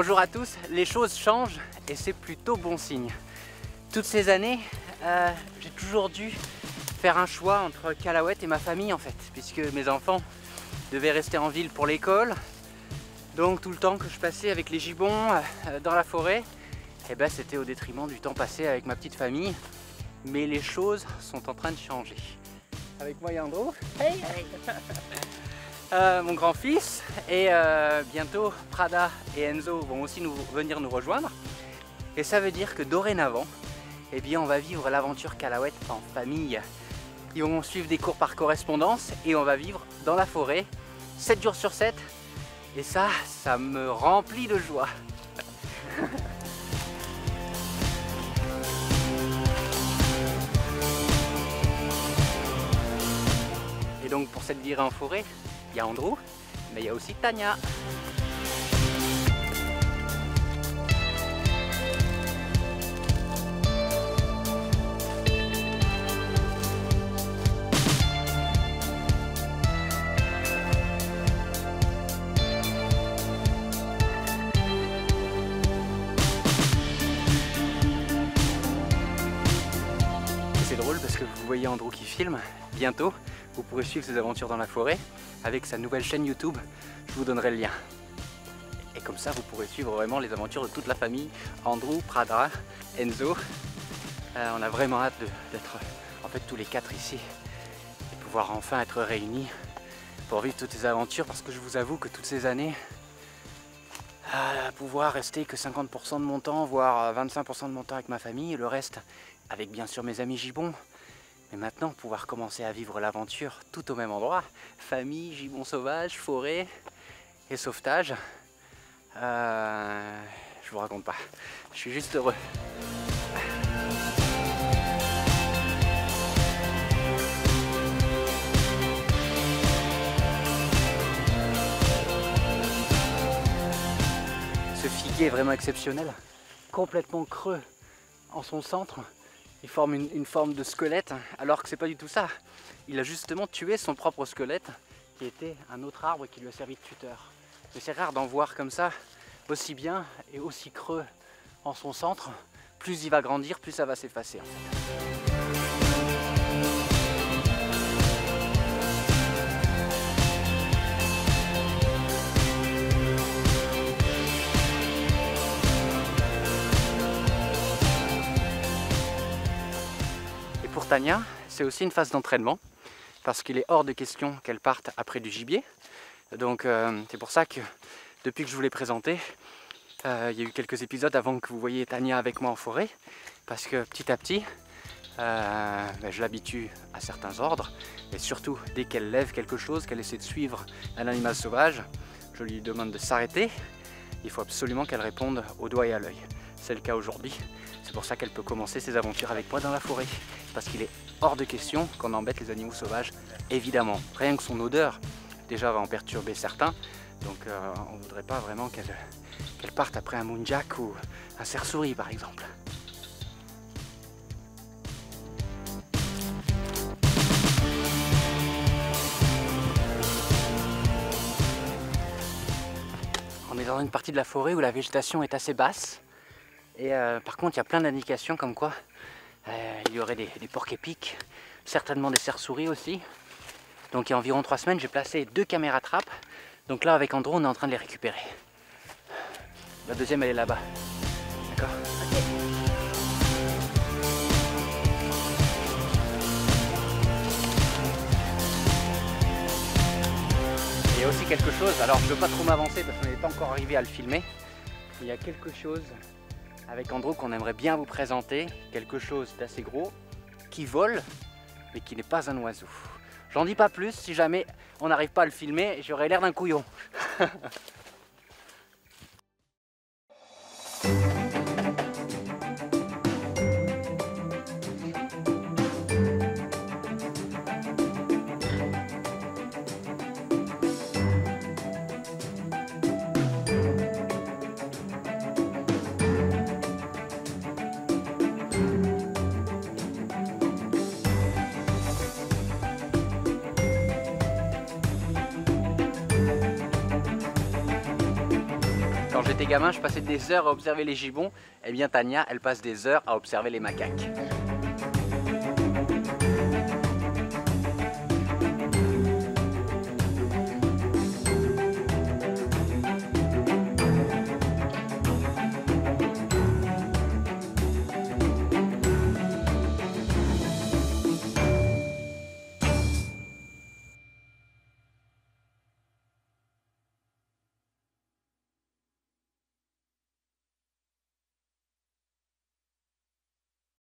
Bonjour à tous, les choses changent et c'est plutôt bon signe. Toutes ces années, j'ai toujours dû faire un choix entre Calahuète et ma famille en fait, puisque mes enfants devaient rester en ville pour l'école. Donc tout le temps que je passais avec les gibbons dans la forêt, eh ben, c'était au détriment du temps passé avec ma petite famille. Mais les choses sont en train de changer. Avec moi, Yandro. Hey, hey. Mon grand-fils et bientôt Prada et Enzo vont aussi venir nous rejoindre. Et ça veut dire que dorénavant, eh bien, on va vivre l'aventure Calahuète en famille. Ils vont suivre des cours par correspondance et on va vivre dans la forêt 7 jours sur 7. Et ça me remplit de joie. Et donc pour cette virée en forêt, il y a Andrew, mais il y a aussi Tania. C'est drôle parce que vous voyez Andrew qui filme. Bientôt, vous pourrez suivre ses aventures dans la forêt avec sa nouvelle chaîne YouTube. Je vous donnerai le lien. Et comme ça, vous pourrez suivre vraiment les aventures de toute la famille. Andrew, Prada, Enzo. On a vraiment hâte d'être en fait tous les 4 ici et pouvoir enfin être réunis pour vivre toutes ces aventures. Parce que je vous avoue que toutes ces années, pouvoir rester que 50% de mon temps, voire 25% de mon temps avec ma famille, et le reste avec bien sûr mes amis gibbons. Mais maintenant, pouvoir commencer à vivre l'aventure tout au même endroit, famille, gibbon sauvage, forêt et sauvetage, je vous raconte pas, je suis juste heureux. Ce figuier est vraiment exceptionnel, complètement creux en son centre. Il forme une forme de squelette, alors que c'est pas du tout ça. Il a justement tué son propre squelette, qui était un autre arbre qui lui a servi de tuteur. Mais c'est rare d'en voir comme ça, aussi bien et aussi creux en son centre. Plus il va grandir, plus ça va s'effacer en fait. Pour Tania, c'est aussi une phase d'entraînement parce qu'il est hors de question qu'elle parte après du gibier. Donc c'est pour ça que depuis que je vous l'ai présenté, il y a eu quelques épisodes avant que vous voyiez Tania avec moi en forêt, parce que petit à petit, je l'habitue à certains ordres, et surtout dès qu'elle lève quelque chose, qu'elle essaie de suivre un animal sauvage, je lui demande de s'arrêter. Il faut absolument qu'elle réponde au doigt et à l'œil. C'est le cas aujourd'hui. C'est pour ça qu'elle peut commencer ses aventures avec moi dans la forêt. Parce qu'il est hors de question qu'on embête les animaux sauvages, évidemment. Rien que son odeur, déjà, va en perturber certains. Donc on ne voudrait pas vraiment qu'elle parte après un muntjac ou un cerf-souris, par exemple. On est dans une partie de la forêt où la végétation est assez basse. Et par contre, il y a plein d'indications comme quoi il y aurait des porcs-épics, certainement des cerfs-souris aussi. Donc il y a environ 3 semaines, j'ai placé 2 caméras trappes. Donc là, avec Andrew, on est en train de les récupérer. La deuxième, elle est là-bas. D'accord ? Okay. Il y a aussi quelque chose, alors je ne veux pas trop m'avancer parce qu'on n'est pas encore arrivé à le filmer. Il y a quelque chose avec Andrew qu'on aimerait bien vous présenter, quelque chose d'assez gros, qui vole, mais qui n'est pas un oiseau. J'en dis pas plus, si jamais on n'arrive pas à le filmer, j'aurais l'air d'un couillon. Quand j'étais gamin, je passais des heures à observer les gibbons. Eh bien Tania, elle passe des heures à observer les macaques.